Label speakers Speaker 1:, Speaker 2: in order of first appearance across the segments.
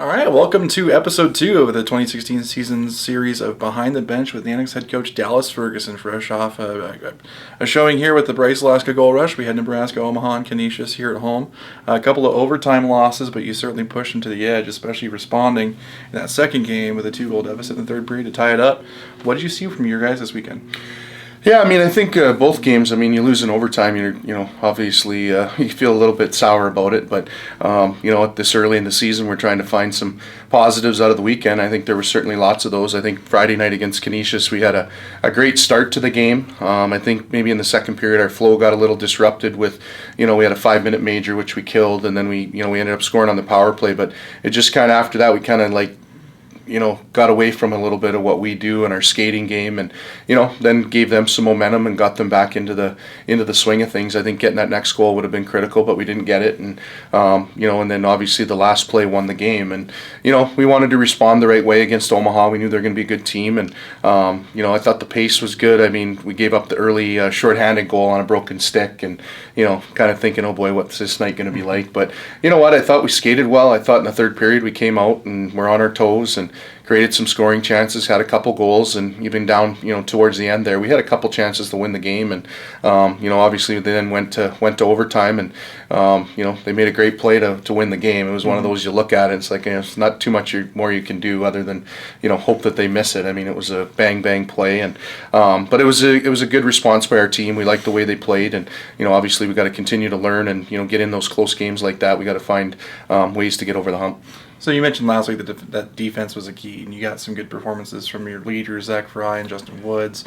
Speaker 1: All right, welcome to episode 2 of the 2016 season series of Behind the Bench with Nanooks head coach Dallas Ferguson. Fresh off a showing here with the Bryce Alaska Gold Rush. We had Nebraska, Omaha, and Canisius here at home. A couple of overtime losses, but you certainly pushed them to the edge, especially responding in that second game with a 2-goal deficit in the third period to tie it up. What did you see from your guys this weekend?
Speaker 2: Yeah, I think both games. You lose in overtime. Obviously you feel a little bit sour about it, but at this early in the season, we're trying to find some positives out of the weekend. I think there were certainly lots of those. I think Friday night against Canisius, we had a great start to the game. I think maybe in the second period, our flow got a little disrupted with, we had a 5-minute major which we killed, and then we ended up scoring on the power play. But it just kind of after that, we kind of got away from a little bit of what we do in our skating game, and then gave them some momentum and got them back into the swing of things. I think getting that next goal would have been critical, but we didn't get it, and and then obviously the last play won the game, and we wanted to respond the right way against Omaha. We knew they're going to be a good team, and I thought the pace was good. We gave up the early shorthanded goal on a broken stick, and kind of thinking, oh boy, what's this night going to be like? But you know what? I thought we skated well. I thought in the third period we came out and we're on our toes and created some scoring chances, had a couple goals, and even down, towards the end there, we had a couple chances to win the game, and obviously they then went to overtime, and they made a great play to win the game. It was one of those you look at it, it's like it's not too much more you can do other than hope that they miss it. It was a bang play, and but it was a good response by our team. We liked the way they played, and obviously we got to continue to learn and get in those close games like that. We got to find ways to get over the hump.
Speaker 1: So you mentioned last week that defense was a key, and you got some good performances from your leaders, Zach Fry and Justin Woods.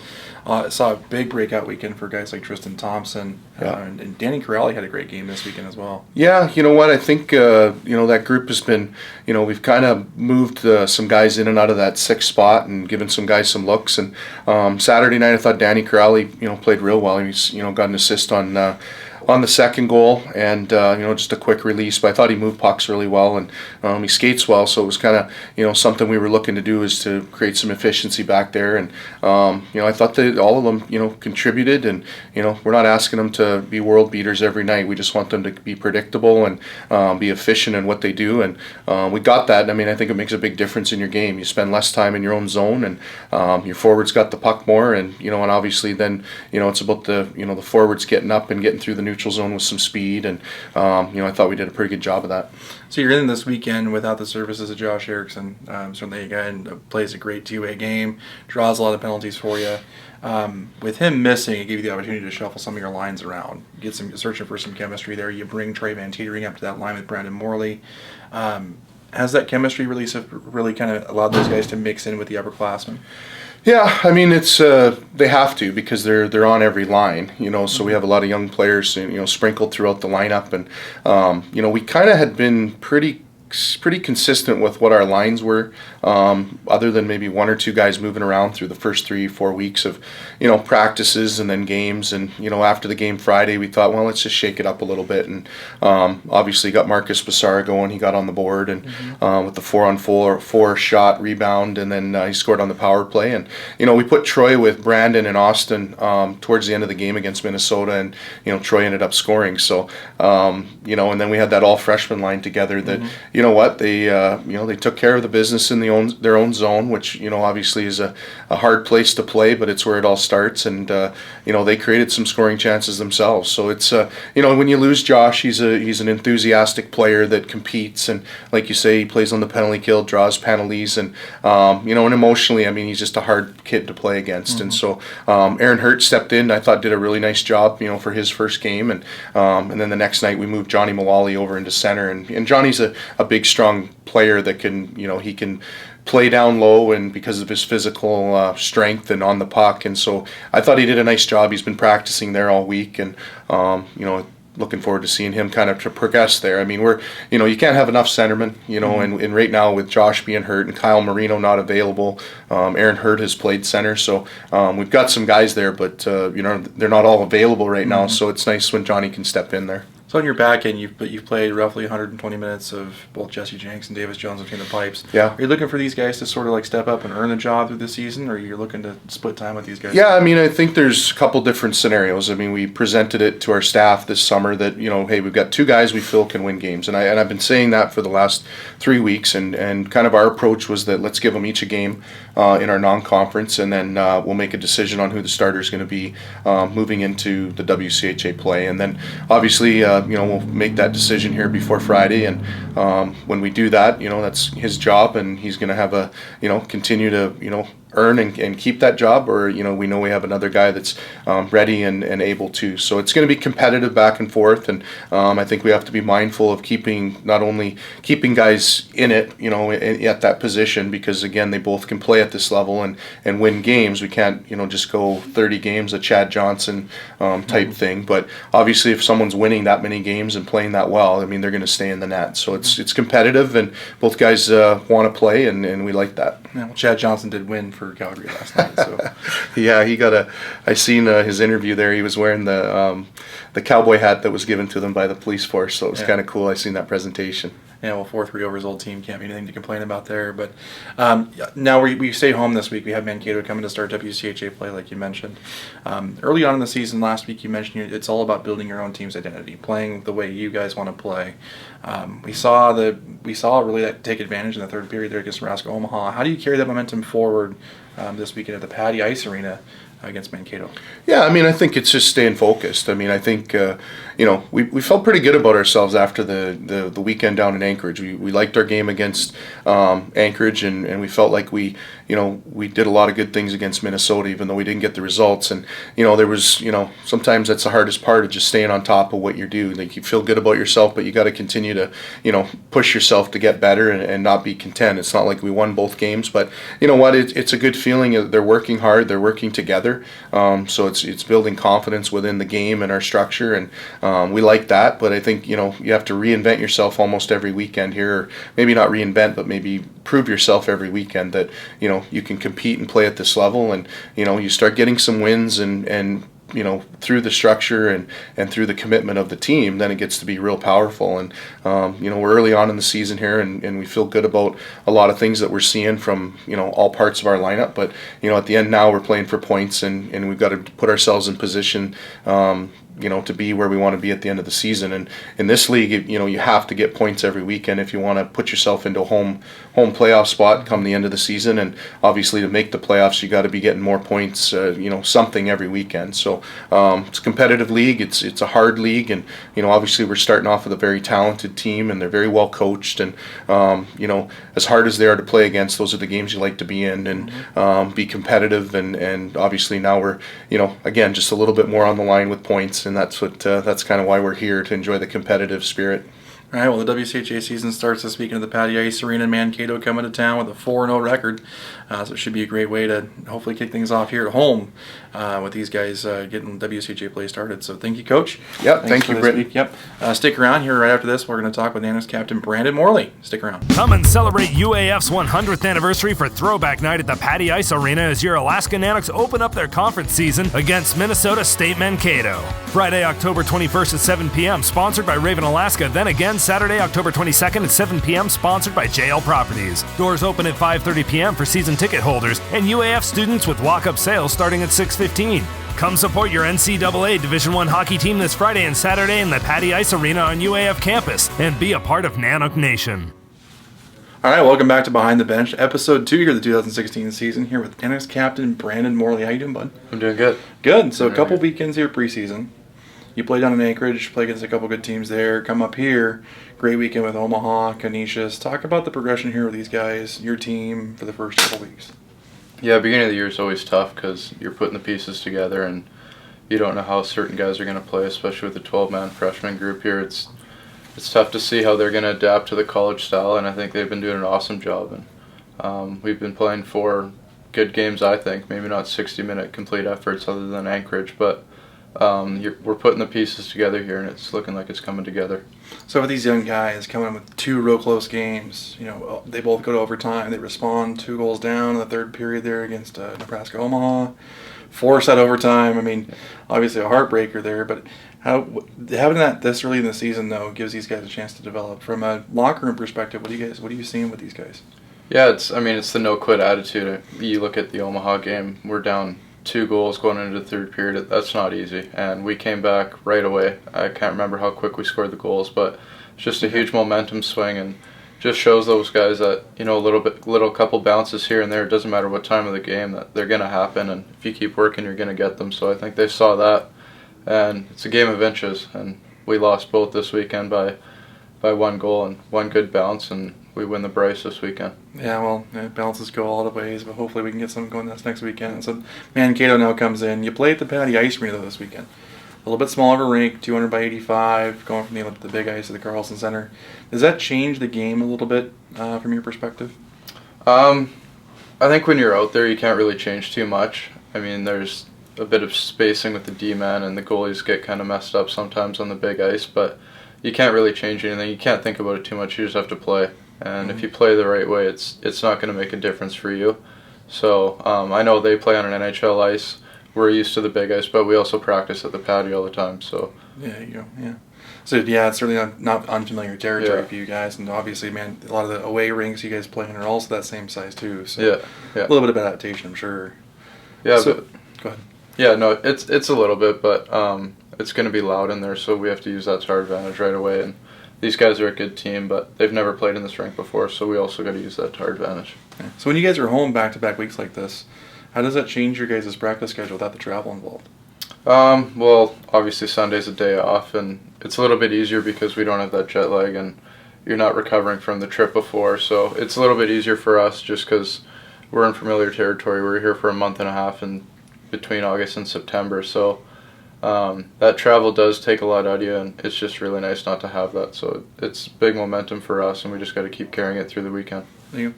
Speaker 1: Saw a big breakout weekend for guys like Tristan Thompson, and Danny Corrali had a great game this weekend as well.
Speaker 2: Yeah, you know what? I think that group has been, we've kind of moved some guys in and out of that sixth spot and given some guys some looks. And Saturday night, I thought Danny Corrali, played real well. He's got an assist on the second goal, and just a quick release. But I thought he moved pucks really well, and he skates well. So it was kind of something we were looking to do is to create some efficiency back there. And I thought that all of them contributed, and we're not asking them to be world beaters every night. We just want them to be predictable and be efficient in what they do. And we got that. I think it makes a big difference in your game. You spend less time in your own zone, and your forwards got the puck more, and and obviously then it's about the forwards getting up and getting through the neutral zone with some speed, and I thought we did a pretty good job of that.
Speaker 1: So you're in this weekend without the services of Josh Erickson. Certainly a guy who plays a great two-way game, draws a lot of penalties for you. With him missing, it gave you the opportunity to shuffle some of your lines around, searching for some chemistry there. You bring Trey Van Teetering up to that line with Brandon Morley. Has that chemistry release really kind of allowed those guys to mix in with the upperclassmen?
Speaker 2: Yeah, it's they have to, because they're on every line, so we have a lot of young players, sprinkled throughout the lineup, and we kind of had been pretty consistent with what our lines were, other than maybe one or two guys moving around through the first 3-4 weeks of practices and then games. And after the game Friday, we thought, well, let's just shake it up a little bit, and obviously got Marcus Bassara going. He got on the board, and with the 4-on-4 shot rebound, and then he scored on the power play. And we put Troy with Brandon and Austin towards the end of the game against Minnesota, and Troy ended up scoring. So and then we had that all freshman line together that they took care of the business in their own zone, which obviously is a hard place to play, but it's where it all starts. And they created some scoring chances themselves. So it's when you lose Josh, he's an enthusiastic player that competes, and like you say, he plays on the penalty kill, draws penalties, and and emotionally, he's just a hard kid to play against. And so Aaron Hurt stepped in. I thought did a really nice job for his first game, and then the next night we moved Johnny Mullally over into center, and Johnny's a big, strong player that can, he can play down low, and because of his physical strength and on the puck. And so I thought he did a nice job. He's been practicing there all week, and looking forward to seeing him kind of to progress there. We're you can't have enough centermen, and right now with Josh being hurt and Kyle Marino not available, Aaron Hurt has played center, so we've got some guys there, but they're not all available right now. So it's nice when Johnny can step in there.
Speaker 1: So on your back end, you've played roughly 120 minutes of both Jesse Jenks and Davis Jones between the pipes.
Speaker 2: Yeah.
Speaker 1: Are you looking for these guys to sort of like step up and earn the job through the season, or you're looking to split time with these guys?
Speaker 2: Yeah, I mean, I think there's a couple different scenarios. I mean, we presented it to our staff this summer that, hey, we've got two guys we feel can win games. And I've been saying that for the last 3 weeks. And kind of our approach was that let's give them each a game in our non-conference, and then we'll make a decision on who the starter is going to be moving into the WCHA play. And then obviously, we'll make that decision here before Friday. And when we do that, that's his job, and he's going to have a, continue to, earn and keep that job, or we know we have another guy that's ready and able to. So it's going to be competitive back and forth, and I think we have to be mindful of not only keeping guys in it, at that position, because again, they both can play at this level and win games. We can't just go 30 games a Chad Johnson type thing, but obviously if someone's winning that many games and playing that well, I mean, they're going to stay in the net. So it's competitive, and both guys want to play, and we like that.
Speaker 1: Yeah, well, Chad Johnson did win for Calgary last night. So
Speaker 2: yeah, he got I seen his interview there. He was wearing the cowboy hat that was given to them by the police force, so it was kind of cool. I seen that presentation.
Speaker 1: Yeah, well, 4-3 over his old team, can't be anything to complain about there. But now we stay home this week. We have Mankato coming to start WCHA play, like you mentioned. Early on in the season, last week you mentioned it's all about building your own team's identity, playing the way you guys want to play. We saw really that take advantage in the third period there against Nebraska Omaha. How do you carry that momentum forward this weekend at the Patty Ice Arena against Mankato?
Speaker 2: Yeah, I mean, I think it's just staying focused. I mean, I think we felt pretty good about ourselves after the weekend down in Anchorage. We liked our game against Anchorage, and we felt like we did a lot of good things against Minnesota, even though we didn't get the results. And there was sometimes that's the hardest part of just staying on top of what you do. Like, you feel good about yourself, but you got to continue to push yourself to get better and not be content. It's not like we won both games, but you know what? It's a good feeling. They're working hard. They're working together. So it's building confidence within the game and our structure, and we like that. But I think you have to reinvent yourself almost every weekend here, or maybe not reinvent, but maybe prove yourself every weekend that you can compete and play at this level, and you start getting some wins and through the structure and through the commitment of the team, then it gets to be real powerful. And we're early on in the season here, and we feel good about a lot of things that we're seeing from all parts of our lineup. But at the end now, we're playing for points, and we've got to put ourselves in position to be where we want to be at the end of the season. And in this league, you have to get points every weekend if you want to put yourself into a home playoff spot come the end of the season. And obviously, to make the playoffs, you got to be getting more points, something every weekend. So it's a competitive league. It's a hard league, and obviously we're starting off with a very talented team, and they're very well coached. And as hard as they are to play against, those are the games you like to be in and be competitive. And obviously now we're again just a little bit more on the line with points. And that's kind of why we're here, to enjoy the competitive spirit.
Speaker 1: All right, well, the WCHA season starts this weekend at the Patty Ice Arena in Mankato, coming to town with a 4-0 record. So it should be a great way to hopefully kick things off here at home with these guys getting WCHA play started. So thank you, Coach.
Speaker 2: Yep, thank you, Britt.
Speaker 1: Yep. Stick around here right after this. We're going to talk with Nanooks captain Brandon Morley. Stick around.
Speaker 3: Come and celebrate UAF's 100th anniversary for Throwback Night at the Patty Ice Arena as your Alaska Nanooks open up their conference season against Minnesota State Mankato. Friday, October 21st at 7 p.m., sponsored by Raven Alaska. Then again, Saturday, October 22nd at 7 p.m., sponsored by JL Properties. Doors open at 5:30 p.m. for season ticket holders and UAF students with walk-up sales starting at 6:15. Come support your NCAA Division I hockey team this Friday and Saturday in the Patty Ice Arena on UAF campus and be a part of Nanook Nation.
Speaker 1: All right, welcome back to Behind the Bench, episode 2 here of the 2016 season, here with Nanooks captain Brandon Morley. How you doing, bud?
Speaker 4: I'm doing good.
Speaker 1: Good. So a couple weekends here preseason. You played down in Anchorage, play against a couple good teams there. Come up here, great weekend with Omaha, Canisius. Talk about the progression here with these guys, your team, for the first couple weeks.
Speaker 4: Yeah, beginning of the year is always tough because you're putting the pieces together and you don't know how certain guys are going to play, especially with the 12-man freshman group here. It's tough to see how they're going to adapt to the college style, and I think they've been doing an awesome job. And we've been playing 4 good games, I think. Maybe not 60-minute complete efforts other than Anchorage, but we're putting the pieces together here, and it's looking like it's coming together.
Speaker 1: So with these young guys coming in with 2 real close games, they both go to overtime. They respond 2 goals down in the third period there against Nebraska Omaha. Force that overtime. I mean, obviously a heartbreaker there, but Having that this early in the season though gives these guys a chance to develop. From a locker room perspective, what are you seeing with these guys?
Speaker 4: Yeah, it's the no quit attitude. You look at the Omaha game, we're down 2 goals going into the third period. That's not easy, and we came back right away. I can't remember how quick we scored the goals, but it's just a huge momentum swing, and just shows those guys that, you know, little couple bounces here and there, it doesn't matter what time of the game, that they're going to happen, and if you keep working, you're going to get them. So I think they saw that, and it's a game of inches, and we lost both this weekend by 1 goal and 1 good bounce, and we win the Bryce this weekend.
Speaker 1: Yeah, well, bounces go all the ways, but hopefully we can get something going this next weekend. So Mankato now comes in. You play at the Patty Ice Arena this weekend. A little bit smaller of a rink, 200 by 85, going from the big ice to the Carlson Center. Does that change the game a little bit from your perspective?
Speaker 4: I think when you're out there, you can't really change too much. I mean, there's a bit of spacing with the D-man, and the goalies get kind of messed up sometimes on the big ice, but you can't really change anything. You can't think about it too much. You just have to play. And if you play the right way, it's not going to make a difference for you. So I know they play on an NHL ice. We're used to the big ice, but we also practice at the patio all the time. So
Speaker 1: yeah, you go. Yeah. So yeah, it's certainly not unfamiliar territory for you guys, and obviously, man, a lot of the away rinks you guys play in are also that same size too. So
Speaker 4: yeah.
Speaker 1: A little bit of adaptation, I'm sure.
Speaker 4: Yeah,
Speaker 1: so,
Speaker 4: but
Speaker 1: go ahead.
Speaker 4: Yeah, no, it's a little bit, but it's going to be loud in there, so we have to use that to our advantage right away. And these guys are a good team, but they've never played in this rink before, so we also got to use that to our advantage.
Speaker 1: Okay. So when you guys are home back-to-back weeks like this, how does that change your guys' practice schedule without the travel involved?
Speaker 4: Well, obviously Sunday's a day off, and it's a little bit easier because we don't have that jet lag, and you're not recovering from the trip before, so it's a little bit easier for us just because we're in familiar territory. We're here for a month and a half in between August and September, so that travel does take a lot out of you, and it's just really nice not to have that. So it's big momentum for us, and we just got to keep carrying it through the weekend.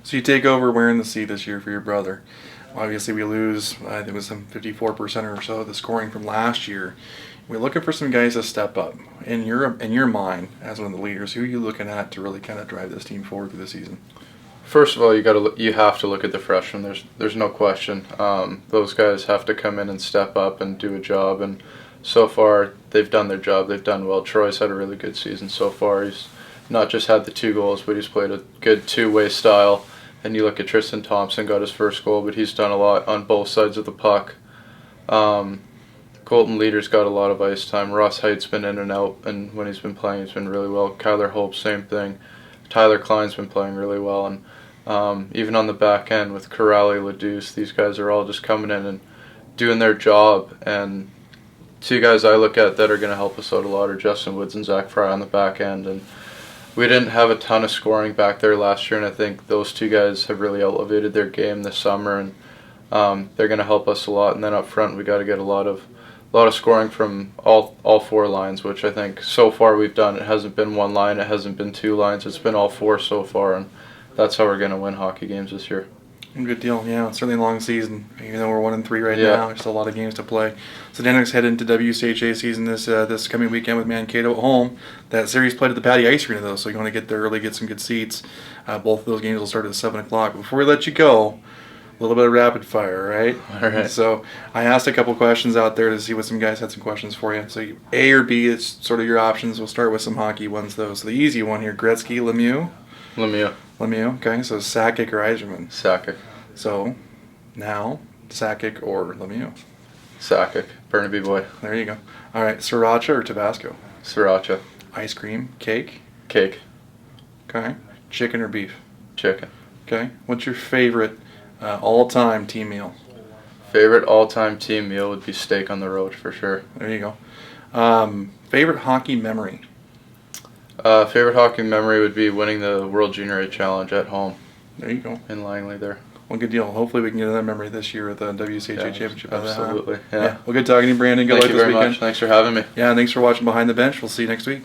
Speaker 1: So you take over wearing the C this year for your brother. Obviously, we lose, I think it was some 54% or so of the scoring from last year. We're looking for some guys to step up. In your mind, as one of the leaders, who are you looking at to really kind of drive this team forward through the season?
Speaker 4: First of all, you have to look at the freshmen. There's no question. Those guys have to come in and step up and do a job, and so far they've done their job. They've done well. Troy's had a really good season so far. He's not just had the 2 goals, but he's played a good two-way style. And you look at Tristan Thompson, got his first goal, but he's done a lot on both sides of the puck. Colton Leader's got a lot of ice time. Ross Height's been in and out, and when he's been playing, he's been really well. Kyler Hope, same thing. Tyler Klein's been playing really well, and even on the back end with Corrali, Ledouce, these guys are all just coming in and doing their job. And 2 guys I look at that are going to help us out a lot are Justin Woods and Zach Fry on the back end. And we didn't have a ton of scoring back there last year, and I think those 2 guys have really elevated their game this summer, and they're going to help us a lot. And then up front, we got to get a lot of scoring from all 4 lines, which I think so far we've done. It hasn't been 1 line, it hasn't been 2 lines, it's been all 4 so far, and that's how we're going to win hockey games this year.
Speaker 1: Good deal. Yeah, it's certainly a long season. Even though we're 1-3 right now, there's still a lot of games to play. So Nanooks head into WCHA season this coming weekend with Mankato at home. That series played at the Patty Ice Arena though, so you want to get there early, get some good seats. Both of those games will start at 7 o'clock. Before we let you go, a little bit of rapid fire, right?
Speaker 4: All right.
Speaker 1: So I asked a couple questions out there to see what some guys had some questions for you. So A or B, it's sort of your options. We'll start with some hockey ones though. So the easy one here: Gretzky, Lemieux. Lemieux. Okay. So Sakic or Yzerman?
Speaker 4: Sakic.
Speaker 1: So now Sakic or Lemieux?
Speaker 4: Sakic. Burnaby boy.
Speaker 1: There you go. All right. Sriracha or Tabasco?
Speaker 4: Sriracha.
Speaker 1: Ice cream, cake.
Speaker 4: Cake.
Speaker 1: Okay. Chicken or beef?
Speaker 4: Chicken.
Speaker 1: Okay. What's your favorite all-time team meal?
Speaker 4: Favorite all-time team meal would be steak on the road for sure.
Speaker 1: There you go. Favorite hockey memory?
Speaker 4: Favorite hockey memory would be winning the World Junior A Challenge at home.
Speaker 1: There you go.
Speaker 4: In Langley there.
Speaker 1: Well, good deal. Hopefully we can get another memory this year at the WCHA Championship.
Speaker 4: Absolutely. Yeah.
Speaker 1: Well, good talking to you, Brandon. Good luck this weekend.
Speaker 4: Much. Thanks for having me.
Speaker 1: Yeah, thanks for watching Behind the Bench. We'll see you next week.